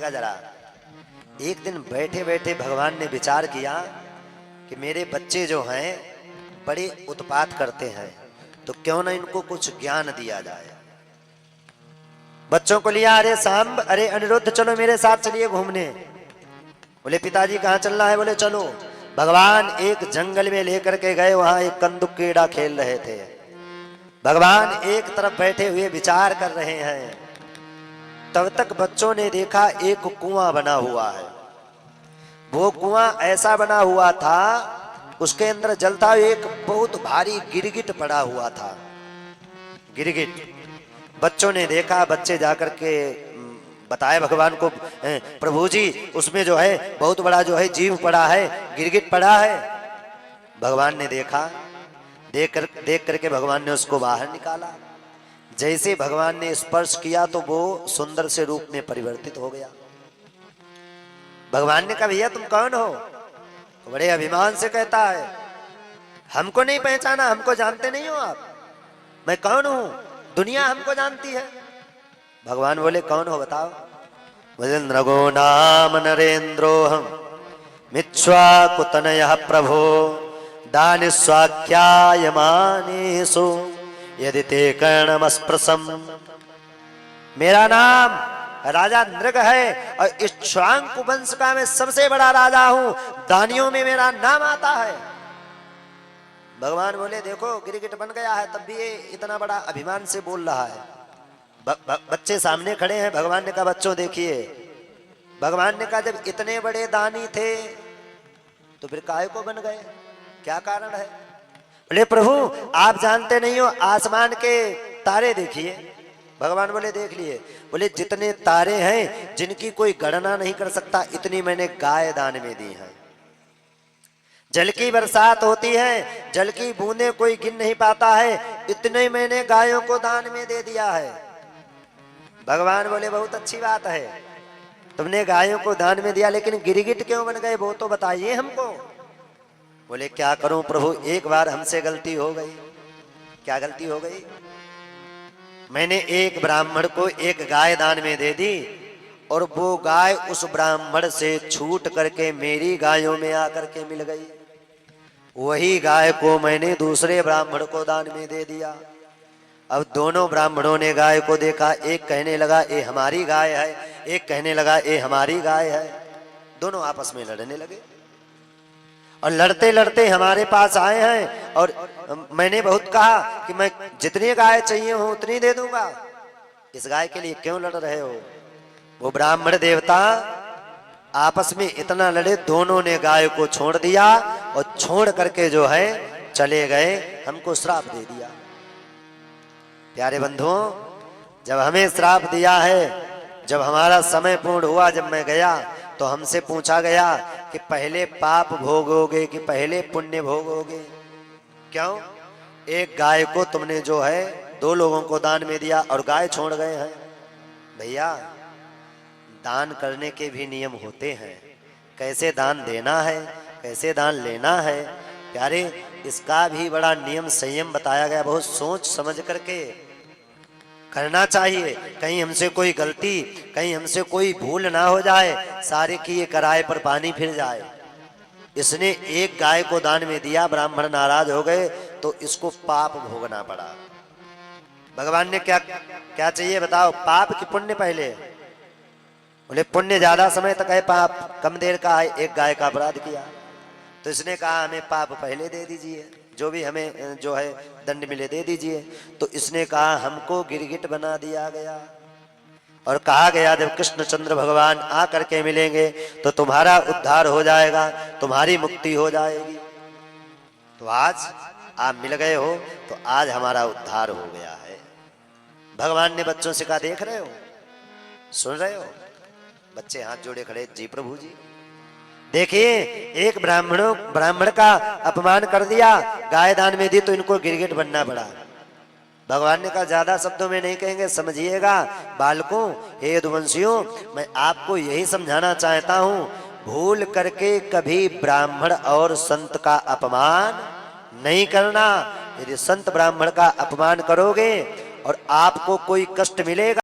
जरा एक दिन बैठे बैठे भगवान ने विचार किया कि मेरे बच्चे जो हैं बड़े उत्पात करते हैं, तो क्यों ना इनको कुछ ज्ञान दिया जाए। बच्चों को लिया, अरे सांब, अरे अनिरुद्ध, चलो मेरे साथ चलिए घूमने। बोले पिताजी कहाँ चलना है? बोले चलो। भगवान एक जंगल में लेकर के गए, वहां एक कंदुक कीड़ा खेल रहे थे। भगवान एक तरफ बैठे हुए विचार कर रहे हैं, तब तक बच्चों ने देखा एक कुआं बना हुआ है। वो कुआं ऐसा बना हुआ था, उसके अंदर जलता एक बहुत भारी गिरगिट पड़ा हुआ था। गिरगिट बच्चों ने देखा, बच्चे जाकर के बताए भगवान को, प्रभु जी उसमें जो है बहुत बड़ा जो है जीव पड़ा है, गिरगिट पड़ा है। भगवान ने देखा, देख करके भगवान ने उसको बाहर निकाला। जैसे भगवान ने स्पर्श किया तो वो सुंदर से रूप में परिवर्तित हो गया। भगवान ने कहा, भैया तुम कौन हो? तो बड़े अभिमान से कहता है, हमको नहीं पहचाना, हमको जानते नहीं हो आप? मैं कौन हूं? दुनिया हमको जानती है। भगवान बोले, कौन हो बताओ? बोले, नृगो नाम नरेंद्रोहम मिच्छ्वाकुतनयः प्रभो दानिस्वाख्यायमानेषु यदि ते कर्णमस्पृशम्। मेरा नाम राजा नृग है और इक्ष्वाकु वंश का मैं सबसे बड़ा राजा हूं, दानियों में मेरा नाम आता है। भगवान बोले, देखो गिरगिट बन गया है तब भी ये इतना बड़ा अभिमान से बोल रहा है। बच्चे सामने खड़े हैं। भगवान ने कहा, बच्चों देखिए। भगवान ने कहा, जब इतने बड़े दानी थे तो फिर काहे को बन गए? क्या कारण है? बोले, प्रभु आप जानते नहीं हो, आसमान के तारे देखिए। भगवान बोले, देख लिए। बोले, जितने तारे हैं जिनकी कोई गणना नहीं कर सकता, इतनी मैंने गाय दान में दी है। जल की बरसात होती है, जल की बूंदें कोई गिन नहीं पाता है, इतने मैंने गायों को दान में दे दिया है। भगवान बोले, बहुत अच्छी बात है, तुमने गायों को दान में दिया, लेकिन गिरगिट क्यों बन गए वो तो बताइए हमको। बोले, क्या करूं प्रभु, एक बार हमसे गलती हो गई। क्या गलती हो गई? मैंने एक ब्राह्मण को एक गाय दान में दे दी और वो गाय उस ब्राह्मण से छूट करके मेरी गायों में आकर के मिल गई। वही गाय को मैंने दूसरे ब्राह्मण को दान में दे दिया। अब दोनों ब्राह्मणों ने गाय को देखा, एक कहने लगा ये हमारी गाय है, एक कहने लगा ये हमारी गाय है। दोनों आपस में लड़ने लगे और लड़ते लड़ते हमारे पास आए हैं और मैंने बहुत कहा कि मैं जितनी गाय चाहिए हो उतनी दे दूंगा, इस गाय के लिए क्यों लड़ रहे हो? वो ब्राह्मण देवता आपस में इतना लड़े, दोनों ने गाय को छोड़ दिया और छोड़ करके जो है चले गए, हमको श्राप दे दिया। प्यारे बंधुओं, जब हमें श्राप दिया है, जब हमारा समय पूर्ण हुआ, जब मैं गया तो हमसे पूछा गया कि पहले पाप भोगोगे कि पहले पुण्य भोगोगे? क्यों? एक गाय को तुमने जो है दो लोगों को दान में दिया और गाय छोड़ गए हैं। भैया, दान करने के भी नियम होते हैं, कैसे दान देना है, कैसे दान लेना है। प्यारे, इसका भी बड़ा नियम संयम बताया गया, बहुत सोच समझ करके करना चाहिए। कहीं हमसे कोई गलती, कहीं हमसे कोई भूल ना हो जाए, सारे किए कराए पर पानी फिर जाए। इसने एक गाय को दान में दिया, ब्राह्मण नाराज हो गए तो इसको पाप भोगना पड़ा। भगवान ने क्या क्या चाहिए बताओ, पाप की पुण्य पहले? बोले, पुण्य ज्यादा समय तक है, पाप कम देर का है। एक गाय का अपराध किया तो इसने कहा हमें पाप पहले दे दीजिए, जो भी हमें जो है दंड मिले दे दीजिए। तो इसने कहा हमको गिरगिट बना दिया गया और कहा गया जब कृष्णचंद्र भगवान आ करके मिलेंगे तो तुम्हारा उद्धार हो जाएगा, तुम्हारी मुक्ति हो जाएगी। तो आज आप मिल गए हो तो आज हमारा उद्धार हो गया है। भगवान ने बच्चों से कहा, देख रहे हो, सुन रहे हो? बच्चे हाथ जोड़े खड़े, जी प्रभु जी। देखिए, एक ब्राह्मण का अपमान कर दिया, गाय दान में दी तो इनको गिरगिट बनना पड़ा। भगवान ने कहा, ज्यादा शब्दों में नहीं कहेंगे, समझिएगा बालकों, हे यदुवंशियों, मैं आपको यही समझाना चाहता हूं, भूल करके कभी ब्राह्मण और संत का अपमान नहीं करना। यदि संत ब्राह्मण का अपमान करोगे और आपको कोई कष्ट मिलेगा